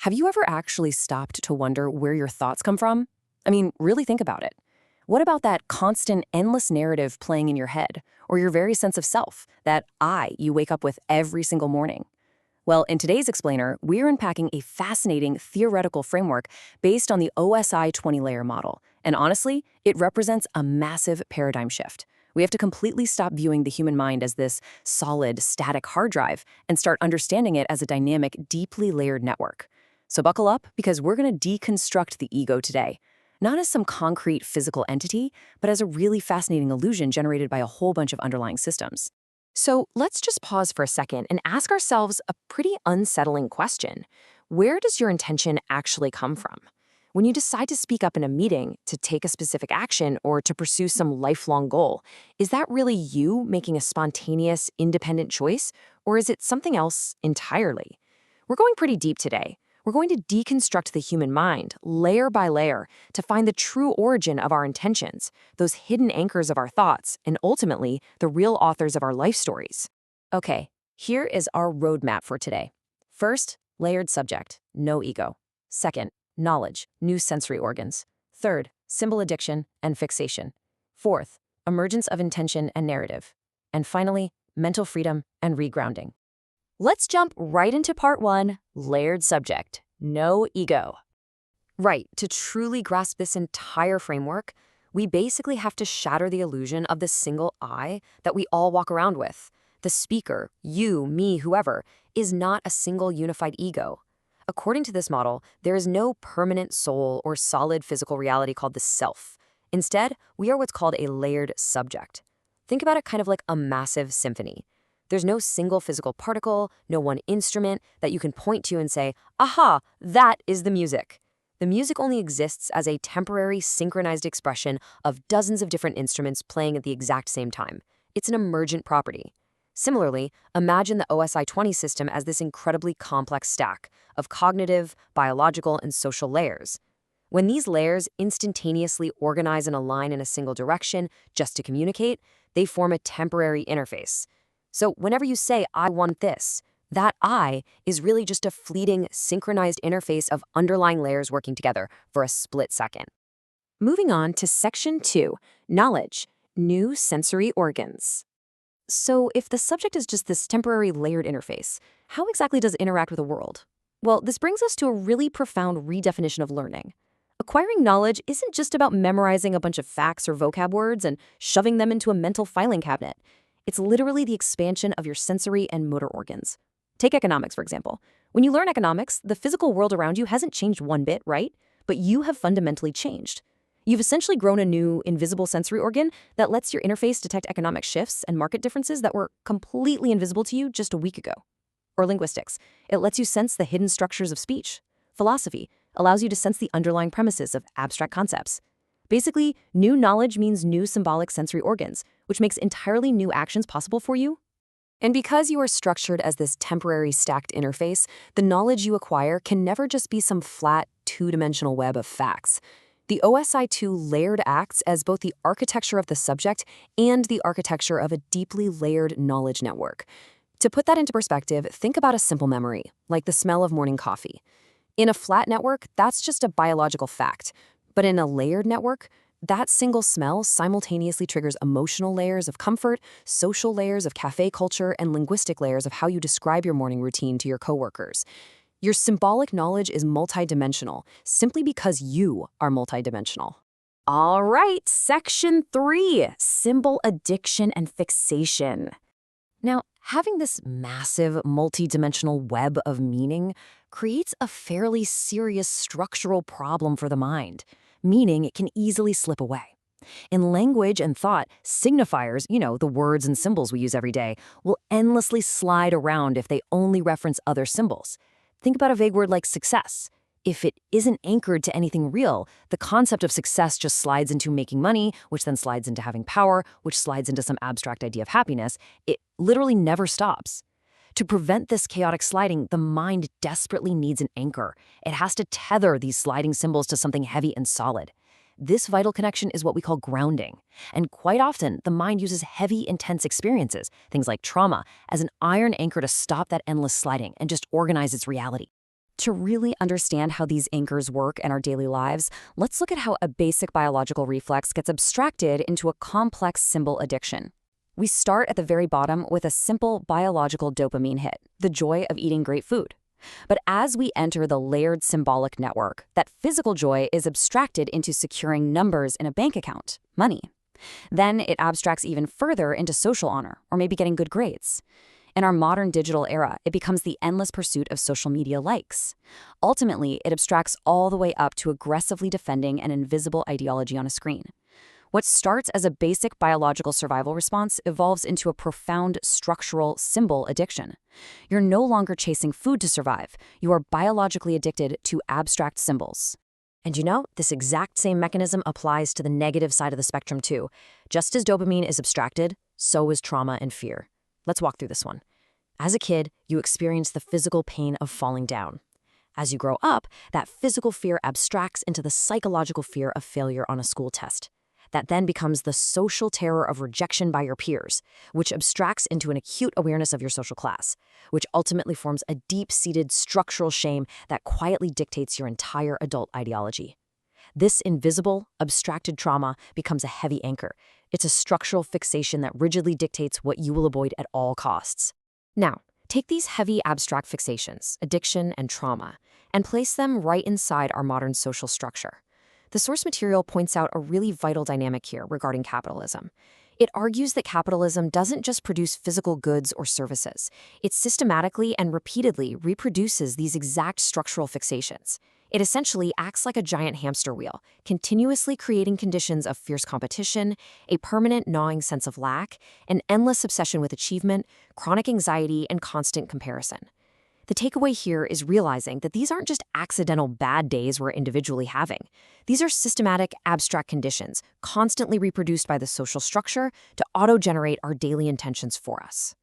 Have you ever actually stopped to wonder where your thoughts come from? I mean, really think about it. What about that constant, endless narrative playing in your head, or your very sense of self, that I you wake up with every single morning? Well, in today's explainer, we're unpacking a fascinating theoretical framework based on the OSI 20-layer model. And honestly, it represents a massive paradigm shift. We have to completely stop viewing the human mind as this solid, static hard drive and start understanding it as a dynamic, deeply layered network. So buckle up, because we're going to deconstruct the ego today. Not as some concrete physical entity, but as a really fascinating illusion generated by a whole bunch of underlying systems. So let's just pause for a second and ask ourselves a pretty unsettling question. Where does your intention actually come from? When you decide to speak up in a meeting, to take a specific action, or to pursue some lifelong goal, is that really you making a spontaneous, independent choice, or is it something else entirely? We're going pretty deep today. We're going to deconstruct the human mind, layer by layer, to find the true origin of our intentions, those hidden anchors of our thoughts, and ultimately, the real authors of our life stories. Okay, here is our roadmap for today. First, layered subject, no ego. Second, knowledge, new sensory organs. Third, symbol addiction and fixation. Fourth, emergence of intention and narrative. And finally, mental freedom and regrounding. Let's jump right into part one, layered subject, no ego. Right, to truly grasp this entire framework, we basically have to shatter the illusion of the single I that we all walk around with. The speaker, you, me, whoever, is not a single unified ego. According to this model, there is no permanent soul or solid physical reality called the self. Instead, we are what's called a layered subject. Think about it kind of like a massive symphony. There's no single physical particle, no one instrument that you can point to and say, aha, that is the music. The music only exists as a temporary synchronized expression of dozens of different instruments playing at the exact same time. It's an emergent property. Similarly, imagine the OSI 20 system as this incredibly complex stack of cognitive, biological, and social layers. When these layers instantaneously organize and align in a single direction just to communicate, they form a temporary interface. So whenever you say, I want this, that I is really just a fleeting, synchronized interface of underlying layers working together for a split second. Moving on to section 2, knowledge, new sensory organs. So if the subject is just this temporary layered interface, how exactly does it interact with the world? Well, this brings us to a really profound redefinition of learning. Acquiring knowledge isn't just about memorizing a bunch of facts or vocab words and shoving them into a mental filing cabinet. It's literally the expansion of your sensory and motor organs. Take economics, for example. When you learn economics, the physical world around you hasn't changed one bit, right? But you have fundamentally changed. You've essentially grown a new, invisible sensory organ that lets your interface detect economic shifts and market differences that were completely invisible to you just a week ago. Or linguistics. It lets you sense the hidden structures of speech. Philosophy allows you to sense the underlying premises of abstract concepts. Basically, new knowledge means new symbolic sensory organs, which makes entirely new actions possible for you. And because you are structured as this temporary stacked interface, the knowledge you acquire can never just be some flat, two-dimensional web of facts. The OSI2 layered acts as both the architecture of the subject and the architecture of a deeply layered knowledge network. To put that into perspective, think about a simple memory, like the smell of morning coffee. In a flat network, that's just a biological fact. But in a layered network, that single smell simultaneously triggers emotional layers of comfort, social layers of cafe culture, and linguistic layers of how you describe your morning routine to your coworkers. Your symbolic knowledge is multidimensional, simply because you are multidimensional. All right, section 3, symbol addiction and fixation. Now, having this massive multidimensional web of meaning creates a fairly serious structural problem for the mind, meaning it can easily slip away. In language and thought, signifiers, the words and symbols we use every day, will endlessly slide around if they only reference other symbols. Think about a vague word like success. If it isn't anchored to anything real, the concept of success just slides into making money, which then slides into having power, which slides into some abstract idea of happiness. It literally never stops. To prevent this chaotic sliding, the mind desperately needs an anchor. It has to tether these sliding symbols to something heavy and solid. This vital connection is what we call grounding. And quite often, the mind uses heavy, intense experiences, things like trauma, as an iron anchor to stop that endless sliding and just organize its reality. To really understand how these anchors work in our daily lives, let's look at how a basic biological reflex gets abstracted into a complex symbol addiction. We start at the very bottom with a simple biological dopamine hit, the joy of eating great food. But as we enter the layered symbolic network, that physical joy is abstracted into securing numbers in a bank account, money. Then it abstracts even further into social honor, or maybe getting good grades. In our modern digital era, it becomes the endless pursuit of social media likes. Ultimately, it abstracts all the way up to aggressively defending an invisible ideology on a screen. What starts as a basic biological survival response evolves into a profound structural symbol addiction. You're no longer chasing food to survive. You are biologically addicted to abstract symbols. And you know, this exact same mechanism applies to the negative side of the spectrum too. Just as dopamine is abstracted, so is trauma and fear. Let's walk through this one. As a kid, you experience the physical pain of falling down. As you grow up, that physical fear abstracts into the psychological fear of failure on a school test. That then becomes the social terror of rejection by your peers, which abstracts into an acute awareness of your social class, which ultimately forms a deep-seated structural shame that quietly dictates your entire adult ideology. This invisible, abstracted trauma becomes a heavy anchor. It's a structural fixation that rigidly dictates what you will avoid at all costs. Now, take these heavy abstract fixations, addiction and trauma, and place them right inside our modern social structure. The source material points out a really vital dynamic here regarding capitalism. It argues that capitalism doesn't just produce physical goods or services. It systematically and repeatedly reproduces these exact structural fixations. It essentially acts like a giant hamster wheel, continuously creating conditions of fierce competition, a permanent gnawing sense of lack, an endless obsession with achievement, chronic anxiety, and constant comparison. The takeaway here is realizing that these aren't just accidental bad days we're individually having. These are systematic, abstract conditions, constantly reproduced by the social structure to auto-generate our daily intentions for us.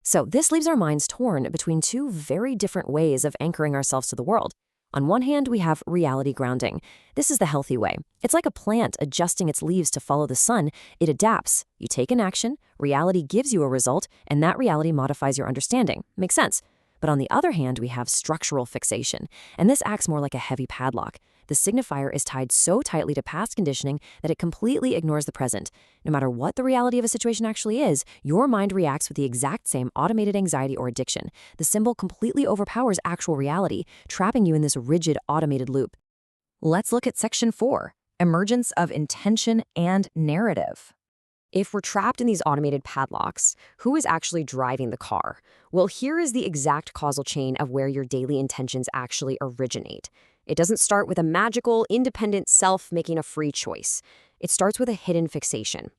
So this leaves our minds torn between two very different ways of anchoring ourselves to the world. On one hand, we have reality grounding. This is the healthy way. It's like a plant adjusting its leaves to follow the sun. It adapts. You take an action, reality gives you a result, and that reality modifies your understanding. Makes sense. But on the other hand, we have structural fixation, and this acts more like a heavy padlock. The signifier is tied so tightly to past conditioning that it completely ignores the present. No matter what the reality of a situation actually is, your mind reacts with the exact same automated anxiety or addiction. The symbol completely overpowers actual reality, trapping you in this rigid automated loop. Let's look at Section 4, Emergence of Intention and Narrative. If we're trapped in these automated padlocks, who is actually driving the car? Well, here is the exact causal chain of where your daily intentions actually originate. It doesn't start with a magical, independent self making a free choice. It starts with a hidden fixation.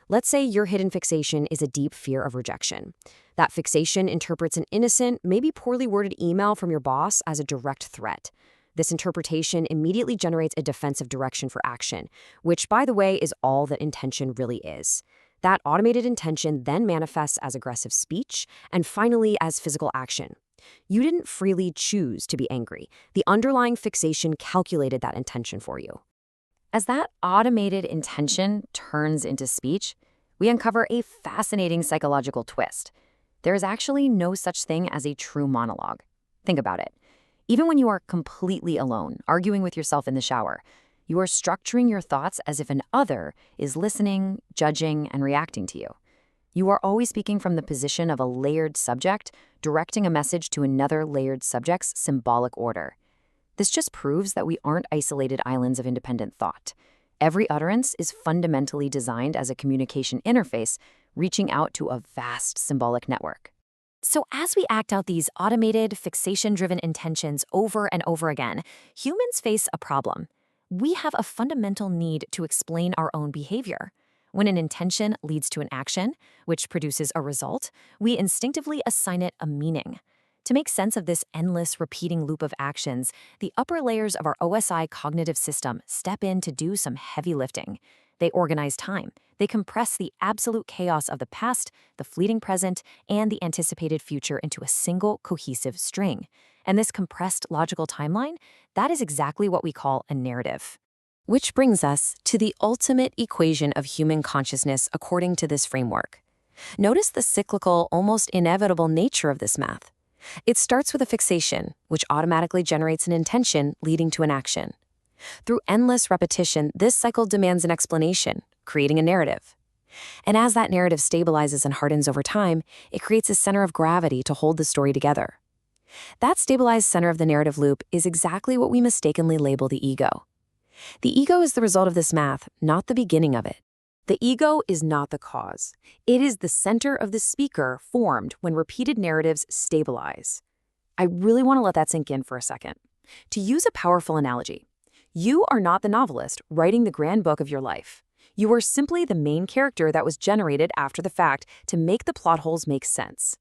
Let's say your hidden fixation is a deep fear of rejection. That fixation interprets an innocent, maybe poorly worded email from your boss as a direct threat. This interpretation immediately generates a defensive direction for action, which, by the way, is all that intention really is. That automated intention then manifests as aggressive speech and finally as physical action. You didn't freely choose to be angry. The underlying fixation calculated that intention for you. As that automated intention turns into speech, we uncover a fascinating psychological twist. There is actually no such thing as a true monologue. Think about it. Even when you are completely alone, arguing with yourself in the shower, you are structuring your thoughts as if an other is listening, judging, and reacting to you. You are always speaking from the position of a layered subject, directing a message to another layered subject's symbolic order. This just proves that we aren't isolated islands of independent thought. Every utterance is fundamentally designed as a communication interface, reaching out to a vast symbolic network. So as we act out these automated, fixation-driven intentions over and over again, humans face a problem. We have a fundamental need to explain our own behavior. When an intention leads to an action, which produces a result, we instinctively assign it a meaning. To make sense of this endless, repeating loop of actions, the upper layers of our OSI cognitive system step in to do some heavy lifting. They organize time. They compress the absolute chaos of the past, the fleeting present, and the anticipated future into a single cohesive string. And this compressed logical timeline, that is exactly what we call a narrative. Which brings us to the ultimate equation of human consciousness according to this framework. Notice the cyclical, almost inevitable nature of this math. It starts with a fixation, which automatically generates an intention leading to an action. Through endless repetition, this cycle demands an explanation, creating a narrative. And as that narrative stabilizes and hardens over time, it creates a center of gravity to hold the story together. That stabilized center of the narrative loop is exactly what we mistakenly label the ego. The ego is the result of this math, not the beginning of it. The ego is not the cause. It is the center of the speaker formed when repeated narratives stabilize. I really want to let that sink in for a second. To use a powerful analogy, you are not the novelist writing the grand book of your life. You are simply the main character that was generated after the fact to make the plot holes make sense.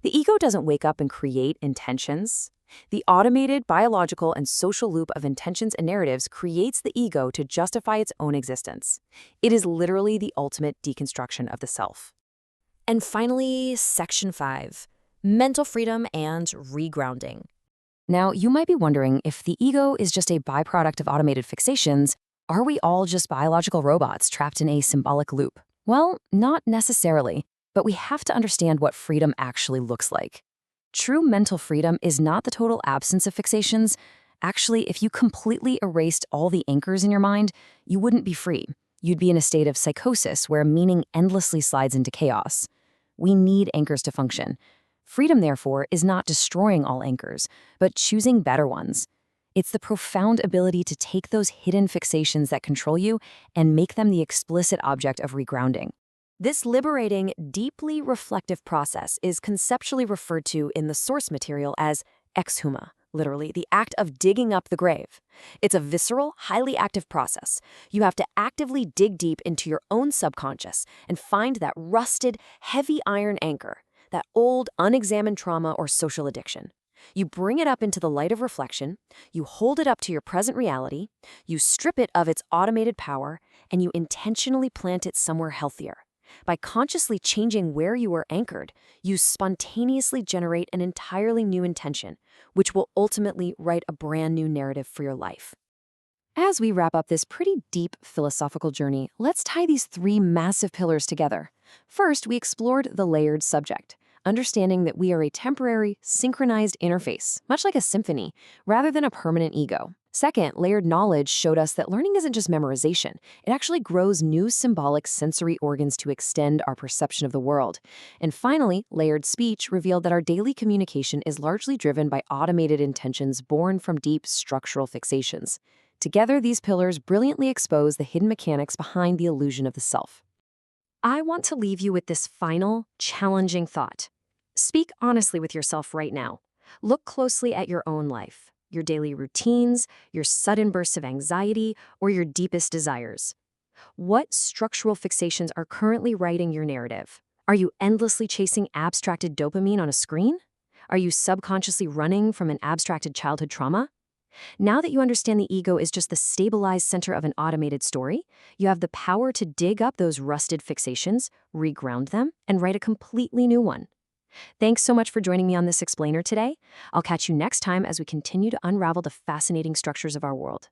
The ego doesn't wake up and create intentions. The automated, biological, and social loop of intentions and narratives creates the ego to justify its own existence. It is literally the ultimate deconstruction of the self. And finally, Section 5, Mental Freedom and Regrounding. Now, you might be wondering if the ego is just a byproduct of automated fixations. Are we all just biological robots trapped in a symbolic loop? Well, not necessarily, but we have to understand what freedom actually looks like. True mental freedom is not the total absence of fixations. Actually, if you completely erased all the anchors in your mind, you wouldn't be free. You'd be in a state of psychosis where meaning endlessly slides into chaos. We need anchors to function. Freedom, therefore, is not destroying all anchors, but choosing better ones. It's the profound ability to take those hidden fixations that control you and make them the explicit object of regrounding. This liberating, deeply reflective process is conceptually referred to in the source material as exhuma, literally the act of digging up the grave. It's a visceral, highly active process. You have to actively dig deep into your own subconscious and find that rusted, heavy iron anchor, that old, unexamined trauma or social addiction. You bring it up into the light of reflection, you hold it up to your present reality, you strip it of its automated power, and you intentionally plant it somewhere healthier. By consciously changing where you are anchored, you spontaneously generate an entirely new intention, which will ultimately write a brand new narrative for your life. As we wrap up this pretty deep philosophical journey, let's tie these three massive pillars together. First, we explored the layered subject, understanding that we are a temporary, synchronized interface, much like a symphony, rather than a permanent ego. Second, layered knowledge showed us that learning isn't just memorization. It actually grows new symbolic sensory organs to extend our perception of the world. And finally, layered speech revealed that our daily communication is largely driven by automated intentions born from deep structural fixations. Together, these pillars brilliantly expose the hidden mechanics behind the illusion of the self. I want to leave you with this final, challenging thought. Speak honestly with yourself right now. Look closely at your own life, your daily routines, your sudden bursts of anxiety, or your deepest desires. What structural fixations are currently writing your narrative? Are you endlessly chasing abstracted dopamine on a screen? Are you subconsciously running from an abstracted childhood trauma? Now that you understand the ego is just the stabilized center of an automated story, you have the power to dig up those rusted fixations, reground them, and write a completely new one. Thanks so much for joining me on this explainer today. I'll catch you next time as we continue to unravel the fascinating structures of our world.